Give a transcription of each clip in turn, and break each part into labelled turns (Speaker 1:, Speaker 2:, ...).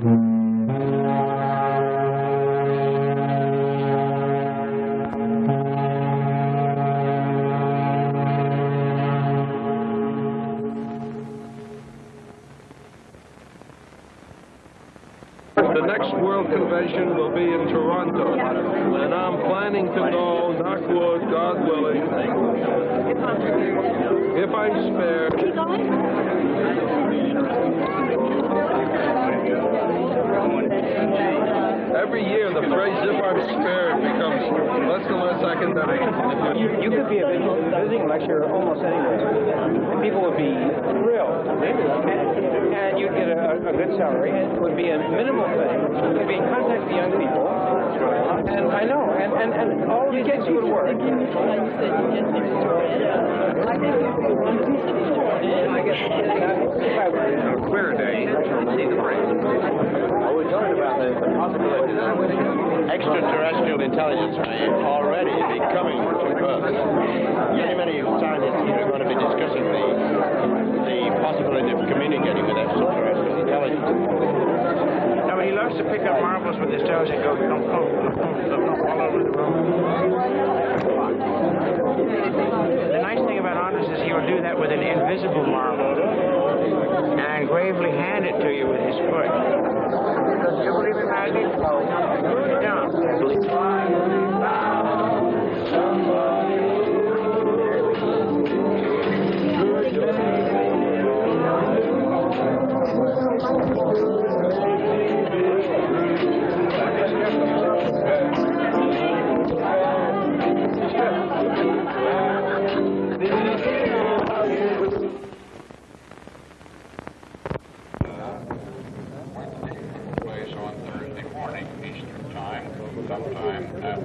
Speaker 1: The next World Convention will be in Toronto, and I'm planning to go, knock wood, God willing, if I'm spared. Every year the phrase "if I'm spared" becomes less and less academic.
Speaker 2: You could be a visiting lecturer almost anywhere, and people would be thrilled, and you'd get a good salary. It would be a minimal thing. You'd be in contact with young people, and I know, and all of the kids would work.
Speaker 1: On a clear day, see the brain.
Speaker 3: We talked about the possibility that extraterrestrial intelligence may already be coming to Earth. Many scientists here are going to be discussing the possibility of communicating with extraterrestrial intelligence.
Speaker 2: Now, he loves to pick up marbles with his toes and go all over the room. The nice thing about Anders is he will do that with an invisible marble and gravely hand it to you with his foot. Do you believe in magic? No.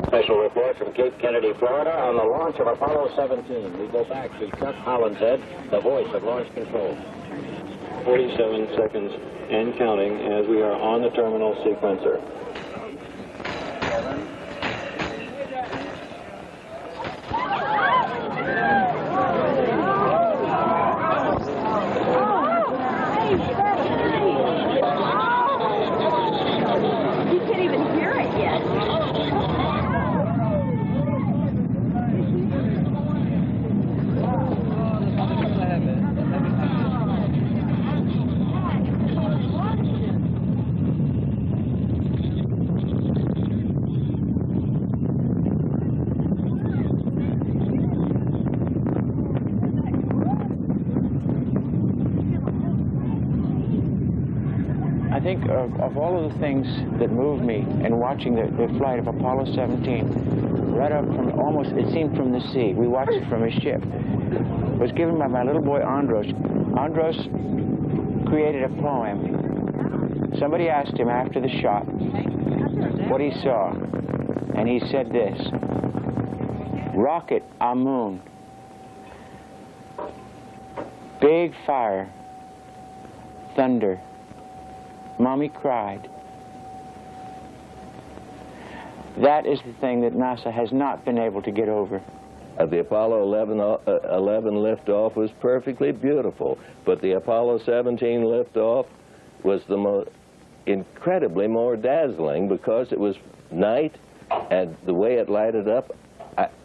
Speaker 4: Special report from Cape Kennedy, Florida, on the launch of Apollo 17. We go back to Chuck Hollinshead, the voice of launch control.
Speaker 5: 47 seconds and counting as we are on the terminal sequencer.
Speaker 4: 7.
Speaker 6: You can't even hear it yet.
Speaker 2: I think of all of the things that moved me in watching the flight of Apollo 17, right up from almost, it seemed from the sea. We watched it from a ship. It was given by my little boy Andros. Andros created a poem. Somebody asked him after the shot what he saw, and he said this: rocket, a moon, big fire, thunder, Mommy cried. That is the thing that NASA has not been able to get over.
Speaker 7: The Apollo 11 liftoff was perfectly beautiful, but the Apollo 17 liftoff was the incredibly more dazzling because it was night, and the way it lighted up,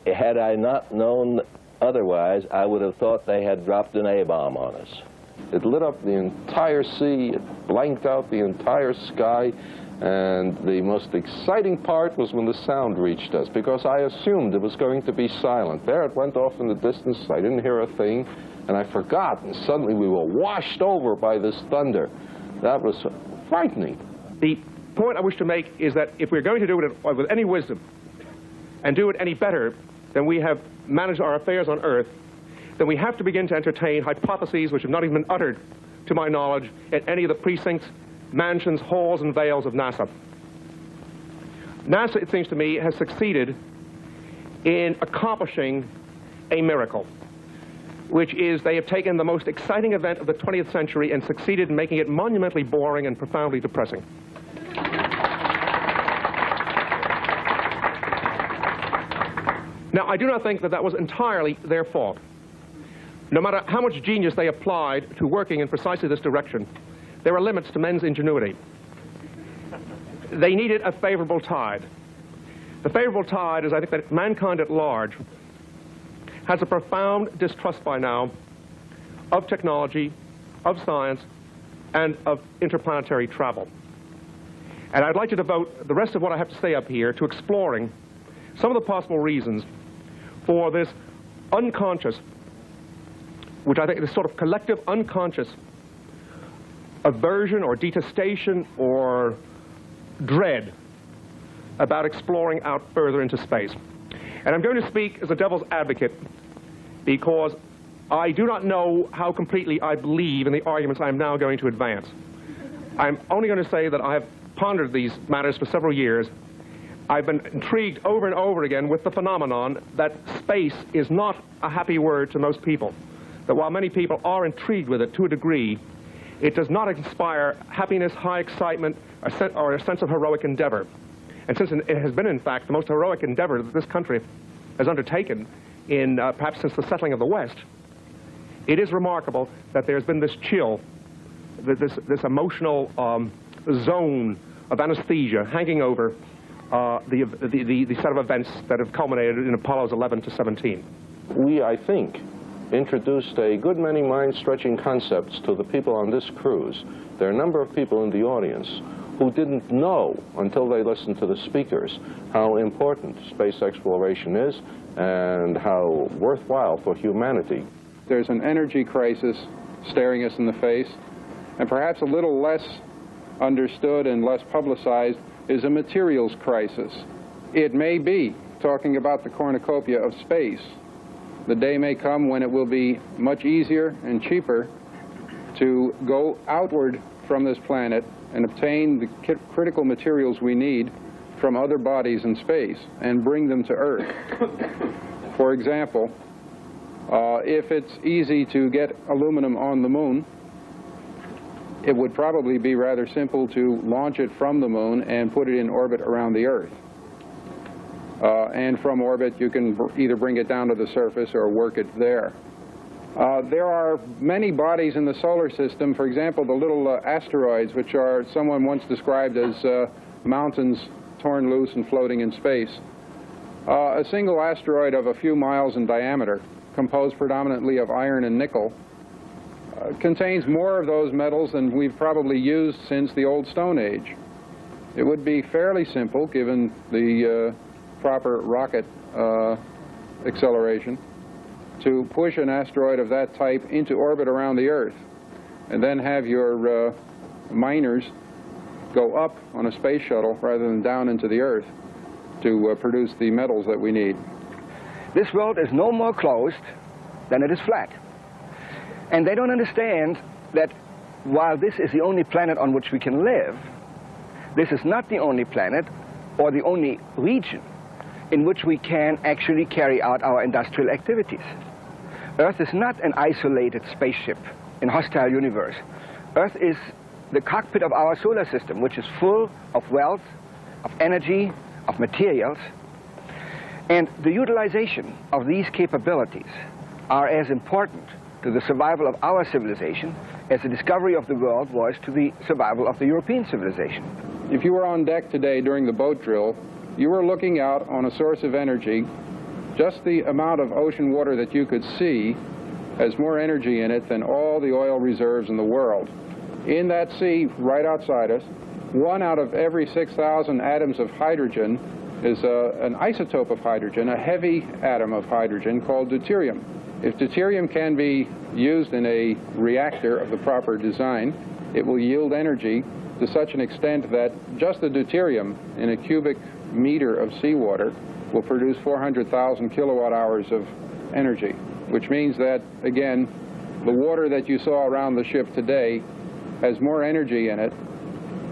Speaker 7: had I not known otherwise, I would have thought they had dropped an A-bomb on us.
Speaker 1: It lit up the entire sea, it blanked out the entire sky, and the most exciting part was when the sound reached us, because I assumed it was going to be silent. There it went off in the distance, I didn't hear a thing, and I forgot, and suddenly we were washed over by this thunder. That was frightening.
Speaker 8: The point I wish to make is that if we're going to do it with any wisdom, and do it any better than we have managed our affairs on Earth, then we have to begin to entertain hypotheses which have not even been uttered, to my knowledge, in any of the precincts, mansions, halls, and vales of NASA. NASA, it seems to me, has succeeded in accomplishing a miracle, which is they have taken the most exciting event of the 20th century and succeeded in making it monumentally boring and profoundly depressing. Now, I do not think that that was entirely their fault. No matter how much genius they applied to working in precisely this direction, there are limits to men's ingenuity. they needed a favorable tide. The favorable tide is, I think, that mankind at large has a profound distrust by now of technology, of science, and of interplanetary travel. And I'd like to devote the rest of what I have to say up here to exploring some of the possible reasons for this unconscious, which I think is sort of collective unconscious aversion or detestation or dread about exploring out further into space. And I'm going to speak as a devil's advocate because I do not know how completely I believe in the arguments I'm now going to advance. I'm only going to say that I have pondered these matters for several years. I've been intrigued over and over again with the phenomenon that space is not a happy word to most people. That while many people are intrigued with it to a degree, it does not inspire happiness, high excitement, or a sense of heroic endeavor. And since it has been, in fact, the most heroic endeavor that this country has undertaken in perhaps since the settling of the West, it is remarkable that there's been this chill, this emotional zone of anesthesia hanging over the set of events that have culminated in Apollos 11 to 17.
Speaker 1: We, I think, introduced a good many mind-stretching concepts to the people on this cruise. There are a number of people in the audience who didn't know until they listened to the speakers how important space exploration is and how worthwhile for humanity.
Speaker 9: There's an energy crisis staring us in the face, and perhaps a little less understood and less publicized is a materials crisis. It may be, talking about the cornucopia of space, the day may come when it will be much easier and cheaper to go outward from this planet and obtain the critical materials we need from other bodies in space and bring them to Earth. For example, if it's easy to get aluminum on the moon, it would probably be rather simple to launch it from the moon and put it in orbit around the Earth. And from orbit, you can either bring it down to the surface or work it there. There are many bodies in the solar system, for example, the little asteroids, which are someone once described as mountains torn loose and floating in space. A single asteroid of a few miles in diameter, composed predominantly of iron and nickel, contains more of those metals than we've probably used since the old Stone Age. It would be fairly simple, given the proper rocket acceleration, to push an asteroid of that type into orbit around the Earth, and then have your miners go up on a space shuttle rather than down into the Earth to produce the metals that we need.
Speaker 10: This world is no more closed than it is flat. And they don't understand that while this is the only planet on which we can live, this is not the only planet or the only region in which we can actually carry out our industrial activities. Earth is not an isolated spaceship in a hostile universe. Earth is the cockpit of our solar system, which is full of wealth, of energy, of materials. And the utilization of these capabilities are as important to the survival of our civilization as the discovery of the world was to the survival of the European civilization.
Speaker 9: If you were on deck today during the boat drill, you were looking out on a source of energy. Just the amount of ocean water that you could see has more energy in it than all the oil reserves in the world. In that sea, right outside us, 1 out of every 6,000 atoms of hydrogen is an isotope of hydrogen, a heavy atom of hydrogen called deuterium. If deuterium can be used in a reactor of the proper design, it will yield energy to such an extent that just the deuterium in a cubic meter of seawater will produce 400,000 kilowatt hours of energy, which means that, again, the water that you saw around the ship today has more energy in it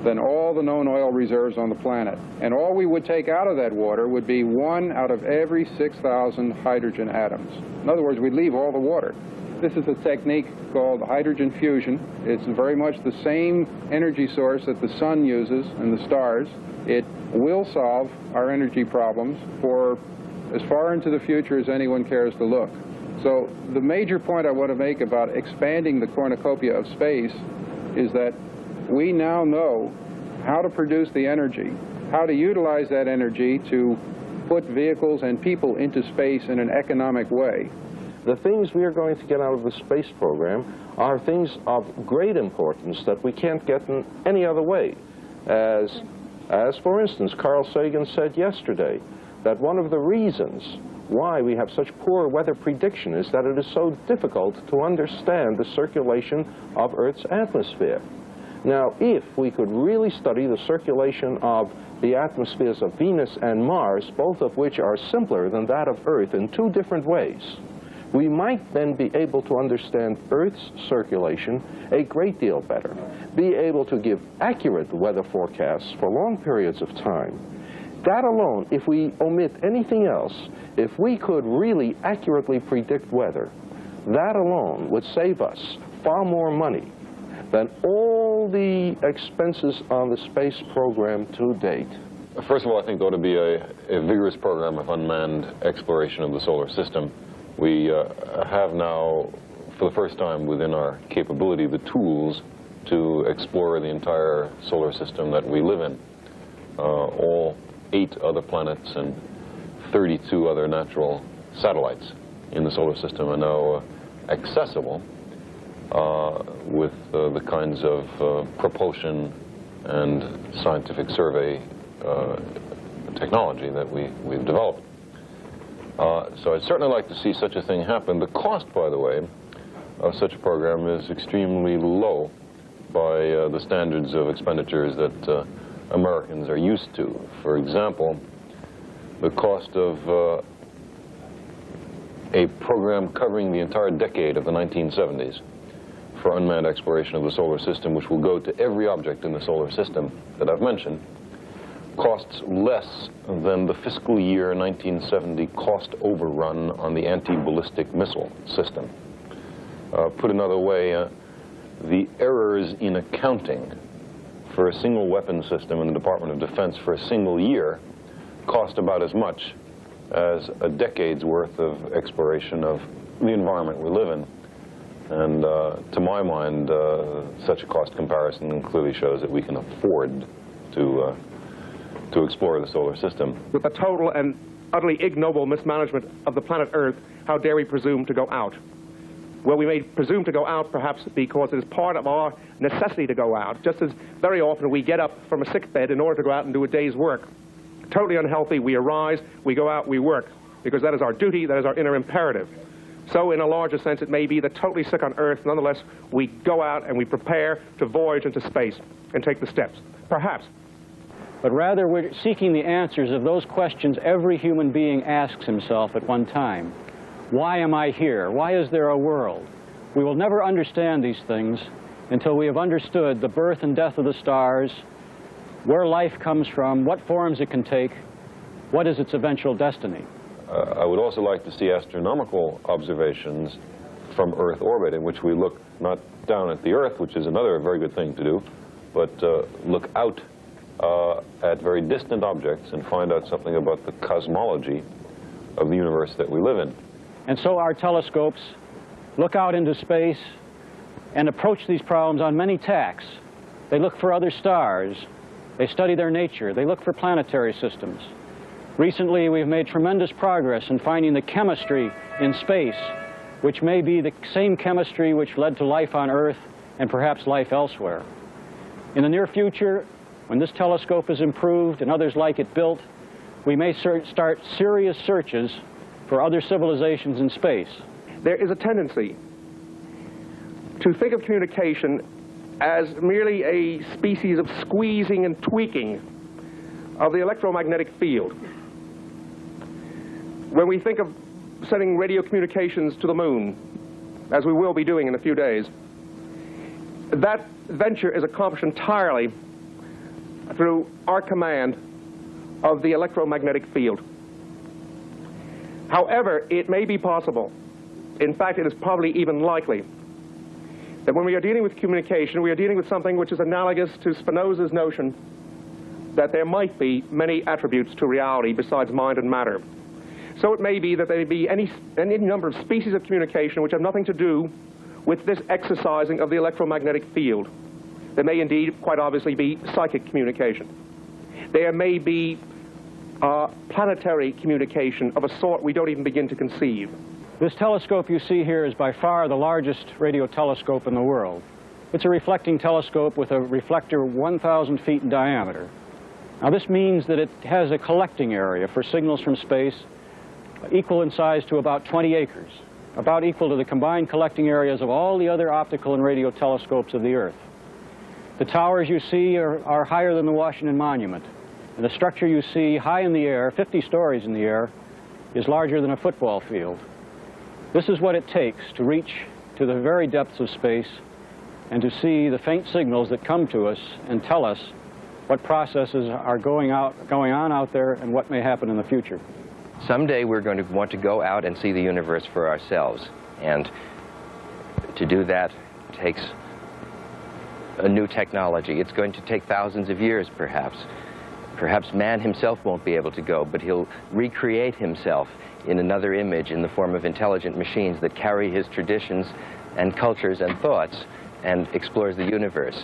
Speaker 9: than all the known oil reserves on the planet. And all we would take out of that water would be 1 out of every 6,000 hydrogen atoms. In other words, we'd leave all the water. This is a technique called hydrogen fusion. It's very much the same energy source that the sun uses and the stars. It will solve our energy problems for as far into the future as anyone cares to look. So the major point I want to make about expanding the cornucopia of space is that we now know how to produce the energy, how to utilize that energy to put vehicles and people into space in an economic way.
Speaker 1: The things we are going to get out of the space program are things of great importance that we can't get in any other way. As for instance, Carl Sagan said yesterday that one of the reasons why we have such poor weather prediction is that it is so difficult to understand the circulation of Earth's atmosphere. Now, if we could really study the circulation of the atmospheres of Venus and Mars, both of which are simpler than that of Earth in two different ways, we might then be able to understand Earth's circulation a great deal better, be able to give accurate weather forecasts for long periods of time. That alone, if we omit anything else, if we could really accurately predict weather, that alone would save us far more money than all the expenses on the space program to date.
Speaker 11: First of all, I think there ought to be a vigorous program of unmanned exploration of the solar system. We have now, for the first time within our capability, the tools to explore the entire solar system that we live in. All 8 other planets and 32 other natural satellites in the solar system are now accessible with the kinds of propulsion and scientific survey technology that we've developed. So I'd certainly like to see such a thing happen. The cost, by the way, of such a program is extremely low by the standards of expenditures that Americans are used to. For example, the cost of a program covering the entire decade of the 1970s for unmanned exploration of the solar system, which will go to every object in the solar system that I've mentioned, costs less than the fiscal year 1970 cost overrun on the anti-ballistic missile system. Put another way, the errors in accounting for a single weapon system in the Department of Defense for a single year cost about as much as a decade's worth of exploration of the environment we live in. And to my mind, such a cost comparison clearly shows that we can afford to explore the solar system.
Speaker 8: With the total and utterly ignoble mismanagement of the planet Earth, how dare we presume to go out? Well, we may presume to go out perhaps because it is part of our necessity to go out, just as very often we get up from a sick bed in order to go out and do a day's work. Totally unhealthy, we arise, we go out, we work, because that is our duty, that is our inner imperative. So in a larger sense, it may be that totally sick on Earth, nonetheless, we go out and we prepare to voyage into space and take the steps. Perhaps.
Speaker 12: But rather, we're seeking the answers of those questions every human being asks himself at one time. Why am I here? Why is there a world? We will never understand these things until we have understood the birth and death of the stars, where life comes from, what forms it can take, what is its eventual destiny.
Speaker 11: I would also like to see astronomical observations from Earth orbit in which we look not down at the Earth, which is another very good thing to do, but look out at very distant objects and find out something about the cosmology of the universe that we live in.
Speaker 12: And so our telescopes look out into space and approach these problems on many tacks. They look for other stars. They study their nature. They look for planetary systems. Recently, we've made tremendous progress in finding the chemistry in space, which may be the same chemistry which led to life on Earth and perhaps life elsewhere. In the near future, when this telescope is improved and others like it built, we may start serious searches for other civilizations in space.
Speaker 8: There is a tendency to think of communication as merely a species of squeezing and tweaking of the electromagnetic field. When we think of sending radio communications to the moon, as we will be doing in a few days, that venture is accomplished entirely through our command of the electromagnetic field. However, it may be possible, in fact it is probably even likely, that when we are dealing with communication, we are dealing with something which is analogous to Spinoza's notion that there might be many attributes to reality besides mind and matter. So it may be that there may be any number of species of communication which have nothing to do with this exercising of the electromagnetic field. There may indeed, quite obviously, be psychic communication. There may be planetary communication of a sort we don't even begin to conceive.
Speaker 12: This telescope you see here is by far the largest radio telescope in the world. It's a reflecting telescope with a reflector 1,000 feet in diameter. Now this means that it has a collecting area for signals from space equal in size to about 20 acres, about equal to the combined collecting areas of all the other optical and radio telescopes of the Earth. The towers you see are higher than the Washington Monument, and the structure you see high in the air, 50 stories in the air, is larger than a football field. This is what it takes to reach to the very depths of space and to see the faint signals that come to us and tell us what processes are going on out there and what may happen in the future.
Speaker 13: Someday we're going to want to go out and see the universe for ourselves, and to do that takes a new technology. It's going to take thousands of years, perhaps. Perhaps man himself won't be able to go, but he'll recreate himself in another image in the form of intelligent machines that carry his traditions and cultures and thoughts and explores the universe.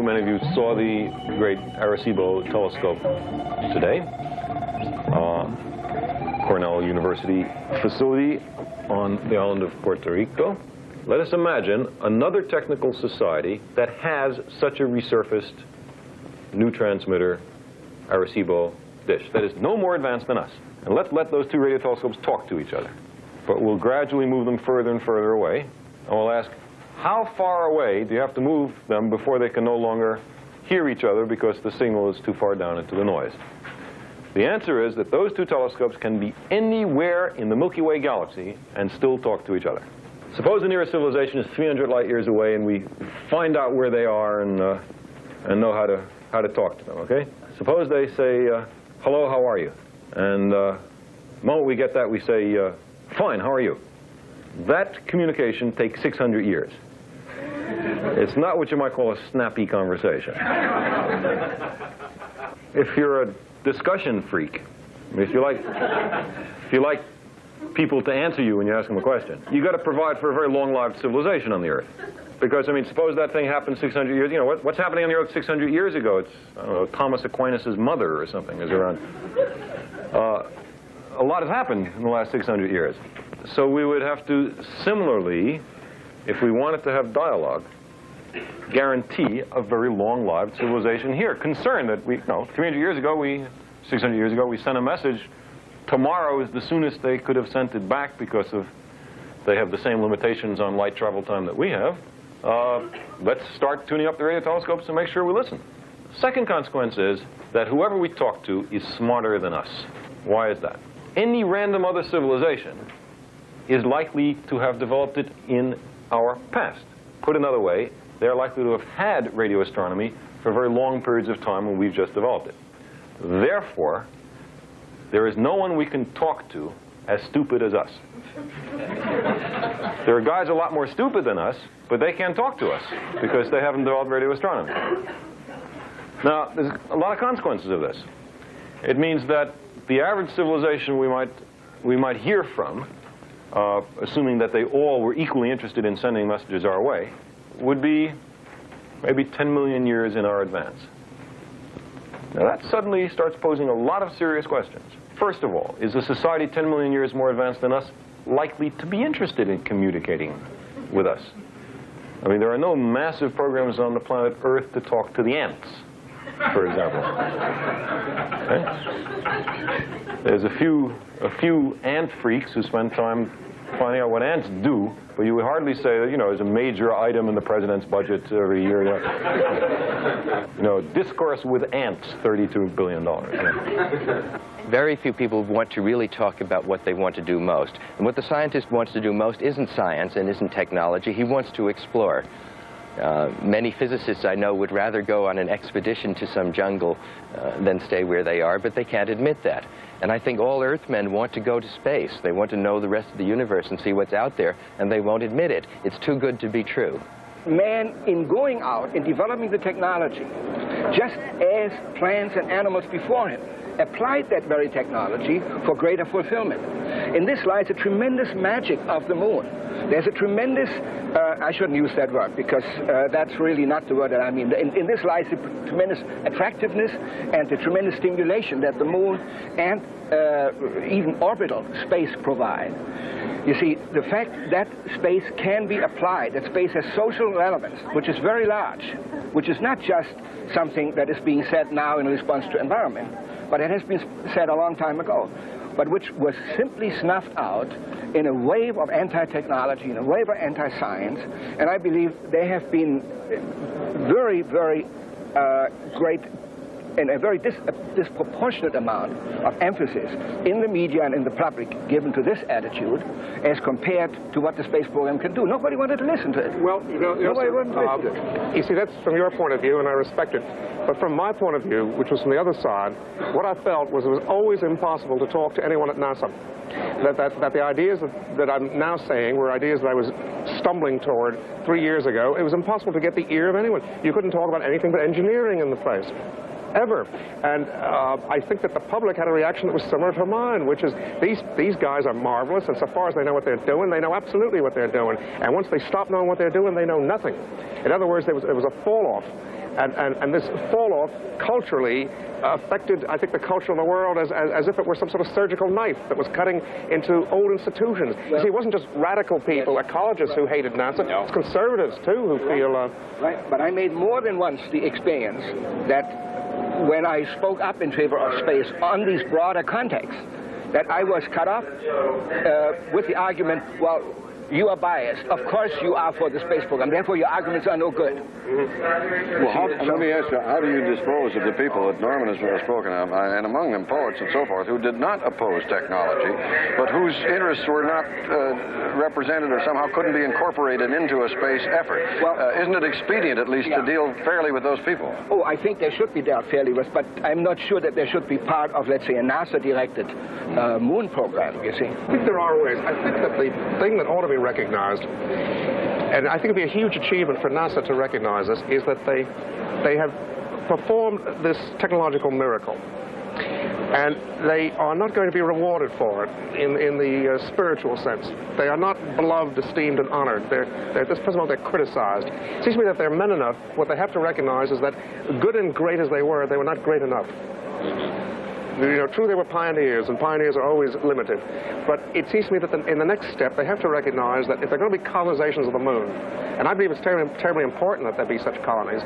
Speaker 11: Many of you saw the great Arecibo telescope today. Cornell University facility on the island of Puerto Rico. Let us imagine another technical society that has such a resurfaced new transmitter Arecibo dish that is no more advanced than us. And let's let those two radio telescopes talk to each other. But we'll gradually move them further and further away, and we'll ask, how far away do you have to move them before they can no longer hear each other because the signal is too far down into the noise? The answer is that those two telescopes can be anywhere in the Milky Way galaxy and still talk to each other. Suppose the nearest civilization is 300 light years away and we find out where they are and know how to talk to them, okay? Suppose they say, hello, how are you? And the moment we get that, we say, fine, how are you? That communication takes 600 years. It's not what you might call a snappy conversation. If you're a discussion freak, if you like people to answer you when you ask them a question, you got to provide for a very long-lived civilization on the Earth. Because, I mean, suppose that thing happened 600 years, you know, what's happening on the Earth 600 years ago? It's, I don't know, Thomas Aquinas' mother or something is around. A lot has happened in the last 600 years. So we would have to similarly, if we wanted to have dialogue, guarantee a very long-lived civilization here. Concerned that 600 years ago, we sent a message. Tomorrow is the soonest they could have sent it back because they have the same limitations on light travel time that we have. Let's start tuning up the radio telescopes and make sure we listen. Second consequence is that whoever we talk to is smarter than us. Why is that? Any random other civilization is likely to have developed it in our past. Put another way, they're likely to have had radio astronomy for very long periods of time when we've just developed it. Therefore, there is no one we can talk to as stupid as us. There are guys a lot more stupid than us, but they can't talk to us because they haven't developed radio astronomy. Now, there's a lot of consequences of this. It means that the average civilization we might hear from, assuming that they all were equally interested in sending messages our way, would be maybe 10 million years in our advance. Now that suddenly starts posing a lot of serious questions. First of all, is a society 10 million years more advanced than us likely to be interested in communicating with us? I mean, there are no massive programs on the planet Earth to talk to the ants, for example. Okay? There's a few ant freaks who spend time finding out what ants do, but you would hardly say that, you know, there's a major item in the president's budget every year. You know, discourse with ants, $32 billion. Yeah.
Speaker 13: Very few people want to really talk about what they want to do most. And what the scientist wants to do most isn't science and isn't technology. He wants to explore. Many physicists I know would rather go on an expedition to some jungle than stay where they are, but they can't admit that. And I think all Earthmen want to go to space. They want to know the rest of the universe and see what's out there, and they won't admit it. It's too good to be true.
Speaker 10: Man, in going out and developing the technology, just as plants and animals before him, applied that very technology for greater fulfillment. In this lies a tremendous magic of the moon. There's a tremendous, I shouldn't use that word because that's really not the word that I mean. In this lies the tremendous attractiveness and the tremendous stimulation that the moon and even orbital space provide. You see, the fact that space can be applied, that space has social relevance, which is very large, which is not just something that is being said now in response to environment, but it has been said a long time ago, but which was simply snuffed out in a wave of anti-technology, in a wave of anti-science, and I believe they have been very, very great and a very disproportionate amount of emphasis in the media and in the public given to this attitude as compared to what the space program can do. Nobody wanted to listen to it.
Speaker 8: Well,
Speaker 10: nobody wanted to listen to it.
Speaker 8: You see, that's from your point of view, and I respect it. But from my point of view, which was from the other side, what I felt was it was always impossible to talk to anyone at NASA. That the ideas that I'm now saying were ideas that I was stumbling toward 3 years ago. It was impossible to get the ear of anyone. You couldn't talk about anything but engineering in the place. Ever. And I think that the public had a reaction that was similar to mine, which is these guys are marvelous, and so far as they know what they're doing, they know absolutely what they're doing. And once they stop knowing what they're doing, they know nothing. In other words, there was a fall-off. And this fall-off culturally affected, I think, the culture of the world as if it were some sort of surgical knife that was cutting into old institutions. Well, you see, it wasn't just radical people, ecologists who hated NASA. No. It's conservatives, too, who feel...
Speaker 10: Right, but I made more than once the experience that when I spoke up in favor of space on these broader contexts, that I was cut off with the argument, well, you are biased. Of course you are for the space program. Therefore, your arguments are no good.
Speaker 14: Well, let me ask you, how do you dispose of the people that Norman has spoken of, and among them poets and so forth, who did not oppose technology, but whose interests were not represented or somehow couldn't be incorporated into a space effort? Well, isn't it expedient, at least, to deal fairly with those people?
Speaker 10: Oh, I think they should be dealt fairly with, but I'm not sure that they should be part of, let's say, a NASA-directed moon program, you see.
Speaker 8: I think there are ways. I think that the thing that ought to be recognized, and I think it would be a huge achievement for NASA to recognize this, is that they have performed this technological miracle. And they are not going to be rewarded for it in the spiritual sense. They are not beloved, esteemed, and honored. At this present moment, they're criticized. It seems to me that they're men enough. What they have to recognize is that good and great as they were not great enough. You know, true, they were pioneers, and pioneers are always limited. But it seems to me that in the next step, they have to recognize that if they're going to be colonizations of the moon, and I believe it's terribly important that there be such colonies,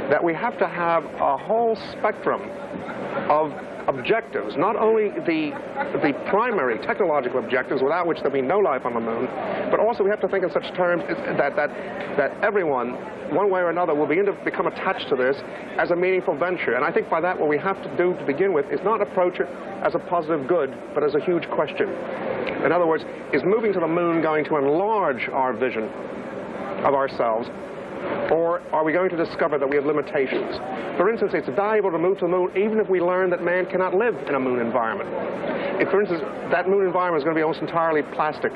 Speaker 8: that we have to have a whole spectrum of objectives, not only the primary technological objectives without which there'll be no life on the moon, but also we have to think in such terms that everyone, one way or another, will begin to become attached to this as a meaningful venture. And I think by that what we have to do to begin with is not approach it as a positive good, but as a huge question. In other words, is moving to the moon going to enlarge our vision of ourselves, or are we going to discover that we have limitations? For instance, it's valuable to move to the moon even if we learn that man cannot live in a moon environment. If, for instance, that moon environment is going to be almost entirely plastic.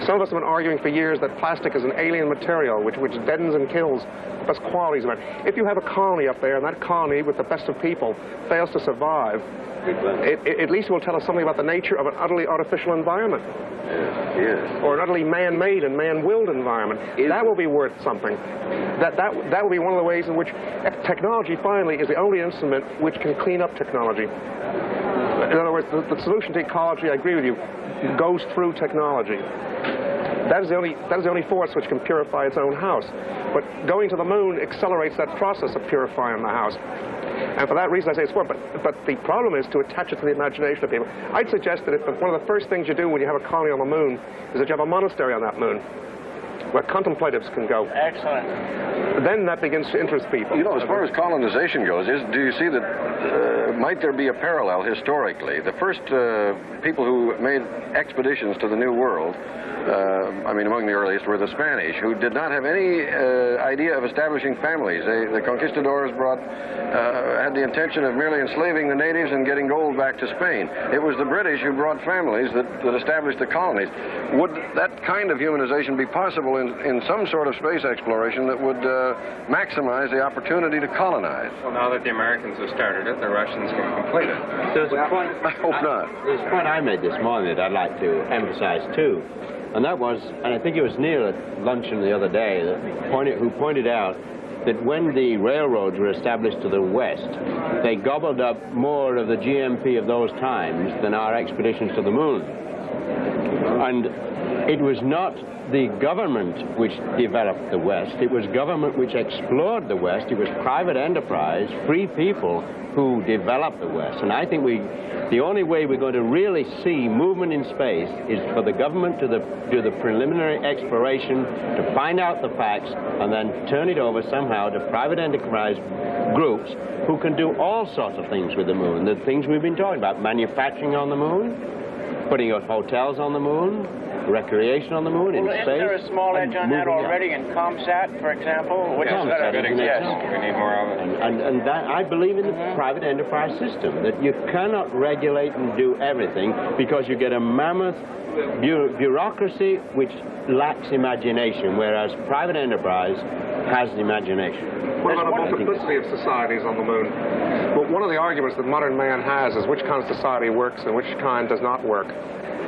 Speaker 8: Some of us have been arguing for years that plastic is an alien material which deadens and kills the best qualities of it. If you have a colony up there, and that colony, with the best of people, fails to survive, it at least will tell us something about the nature of an utterly artificial environment.
Speaker 14: Yes.
Speaker 8: Or an utterly man-made and man-willed environment. That will be worth something. That will be one of the ways in which technology, finally, is the only instrument which can clean up technology. In other words, the solution to ecology, I agree with you, goes through technology. That is the only force which can purify its own house. But going to the moon accelerates that process of purifying the house. And for that reason, I say it's work. But the problem is to attach it to the imagination of people. I'd suggest that one of the first things you do when you have a colony on the moon is that you have a monastery on that moon, where contemplatives can go.
Speaker 2: Excellent.
Speaker 8: Then that begins to interest people.
Speaker 14: You know, as far as colonization goes, do you see that, might there be a parallel historically? The first people who made expeditions to the New World, I mean, among the earliest were the Spanish, who did not have any idea of establishing families. The conquistadors had the intention of merely enslaving the natives and getting gold back to Spain. It was the British who brought families that established the colonies. Would that kind of humanization be possible in some sort of space exploration that would maximize the opportunity to colonize?
Speaker 5: Well, now that the Americans have started it, the Russians can complete it.
Speaker 3: There's a point.
Speaker 14: I hope not.
Speaker 3: There's a point I made this morning that I'd like to emphasize too, and that was, and I think it was Neil at luncheon the other day who pointed out that when the railroads were established to the west, they gobbled up more of the GMP of those times than our expeditions to the moon. And it was not the government which developed the West. It was government which explored the West. It was private enterprise, free people who developed the West. And I think the only way we're going to really see movement in space is for the government to do the preliminary exploration, to find out the facts, and then turn it over somehow to private enterprise groups who can do all sorts of things with the moon. The things we've been talking about, manufacturing on the moon, putting up hotels on the moon, recreation on the moon, in space.
Speaker 2: Isn't there a small edge on that already in ComSat, for example? Which is a good example.
Speaker 5: We need more of it.
Speaker 3: And that, I believe in the private enterprise system, that you cannot regulate and do everything because you get a mammoth bureaucracy which lacks imagination, whereas private enterprise has imagination.
Speaker 8: What about a multiplicity of societies on the moon? Well, one of the arguments that modern man has is which kind of society works and which kind does not work.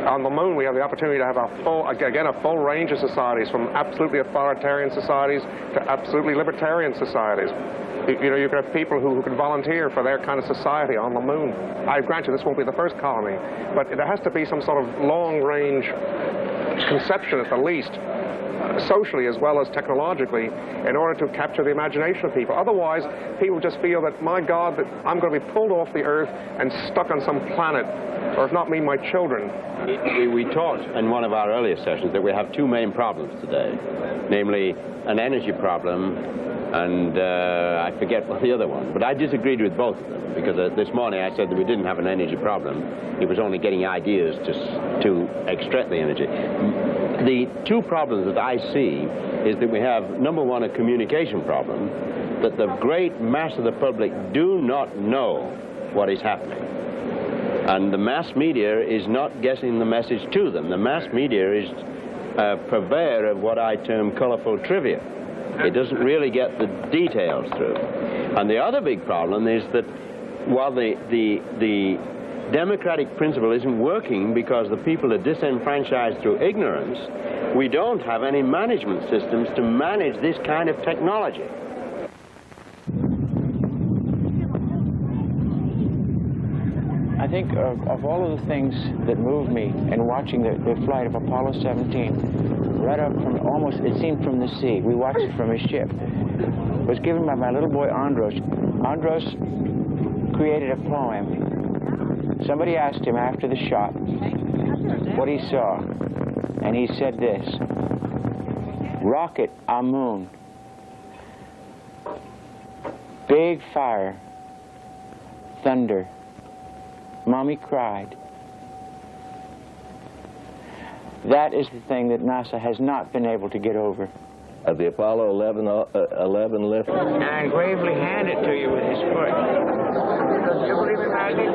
Speaker 8: On the moon, we have the opportunity to have a full range of societies, from absolutely authoritarian societies to absolutely libertarian societies. You know, you could have people who could volunteer for their kind of society on the moon. I grant you this won't be the first colony, but there has to be some sort of long-range conception at the least, socially as well as technologically, in order to capture the imagination of people. Otherwise, people just feel that, my God, that I'm going to be pulled off the Earth and stuck on some planet, or if not me, my children.
Speaker 3: We talked in one of our earlier sessions that we have two main problems today, namely an energy problem and I forget what the other one, but I disagreed with both of them because this morning I said that we didn't have an energy problem. It was only getting ideas to extract the energy. The two problems that I see is that we have, number one, a communication problem, that the great mass of the public do not know what is happening. And the mass media is not getting the message to them. The mass media is a purveyor of what I term colorful trivia. It doesn't really get the details through. And the other big problem is that while the democratic principle isn't working because the people are disenfranchised through ignorance, we don't have any management systems to manage this kind of technology.
Speaker 2: I think of all of the things that moved me in watching the flight of Apollo 17, right up from almost, it seemed from the sea. We watched it from a ship. It was given by my little boy Andros. Andros created a poem. Somebody asked him after the shot what he saw, and he said this: rocket a moon, big fire, thunder, Mommy cried. That is the thing that NASA has not been able to get over.
Speaker 7: The Apollo 11 lift.
Speaker 2: And I gravely hand it to you with his foot. Do you believe in magic?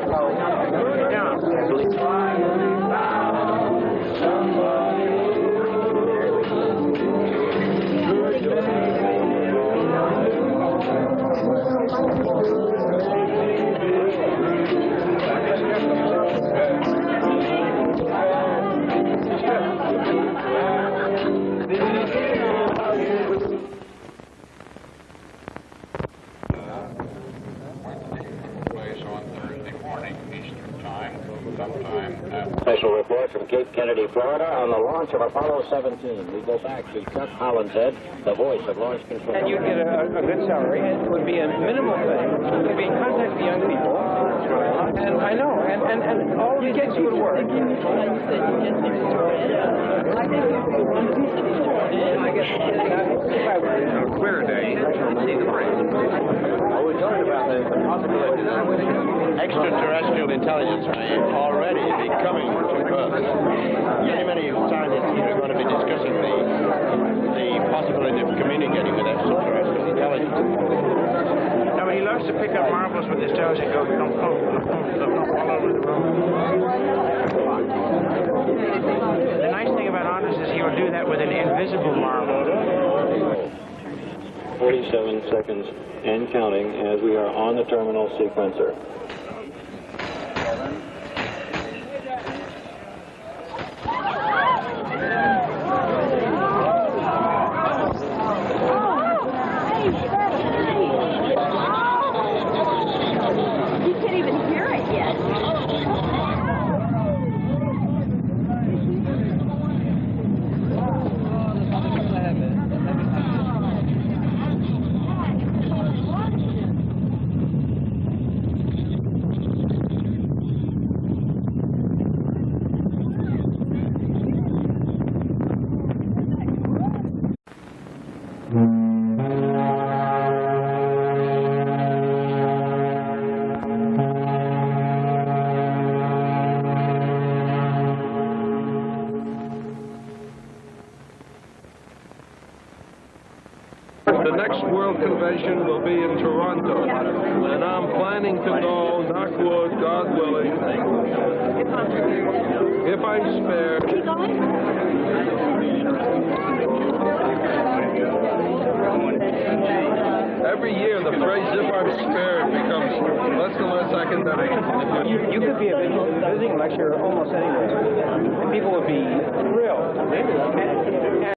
Speaker 4: Special report from Cape Kennedy, Florida, on the launch of Apollo 17. We go back to Chuck Hollinshead, the voice of launch control.
Speaker 2: And you'd get a good salary. It would be a minimal thing. You'd be in contact with young people. And I know, and all these things would work.
Speaker 11: A clear day, see the break.
Speaker 3: Well, we're talking about the possibilities of extraterrestrial intelligence already becoming to Earth. Many scientists here are going to be discussing the possibility of communicating with extraterrestrial intelligence.
Speaker 2: Now, he loves to pick up marbles with his toes and go all over the room. The nice thing about Anders is he will do that with an invisible marble.
Speaker 5: 47 seconds and counting as we are on the terminal sequencer.
Speaker 6: You can't even hear it yet.
Speaker 1: The next World Convention will be in Toronto, and I'm planning to go, knock wood, God willing, if I'm spared. Every year, the phrase "if I'm spared" becomes less and less academic.
Speaker 2: You could be a visiting lecturer almost anywhere. And people